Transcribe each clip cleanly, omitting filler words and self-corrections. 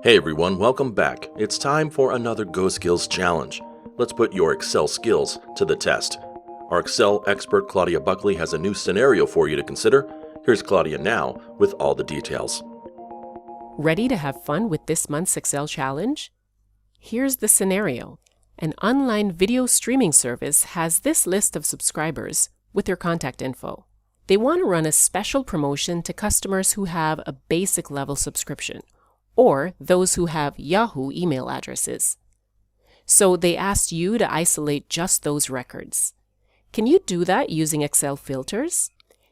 Hey everyone, welcome back. It's time for another GoSkills challenge. Let's put your Excel skills to the test. Our Excel expert Claudia Buckley has a new scenario for you to consider. Here's Claudia now with all the details. Ready to have fun with this month's Excel challenge? Here's the scenario. An online video streaming service has this list of subscribers with their contact info. They want to run a special promotion to customers who have a basic level subscription, or those who have Yahoo email addresses. So they asked you to isolate just those records. Can you do that using Excel filters?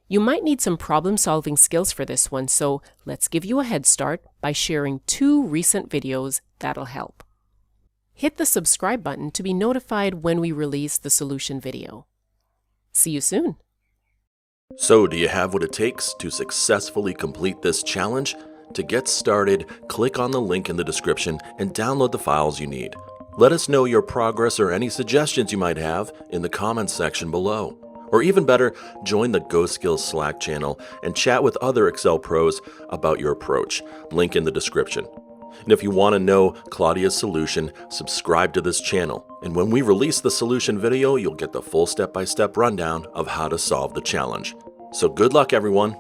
You might need some problem-solving skills for this one, so let's give you a head start by sharing 2 recent videos that'll help. Hit the subscribe button to be notified when we release the solution video. See you soon. So, do you have what it takes to successfully complete this challenge? To get started, click on the link in the description and download the files you need. Let us know your progress or any suggestions you might have in the comments section below. Or even better, join the GoSkills Slack channel and chat with other Excel pros about your approach. Link in the description. And if you want to know Claudia's solution, subscribe to this channel. And when we release the solution video, you'll get the full step-by-step rundown of how to solve the challenge. So good luck, everyone.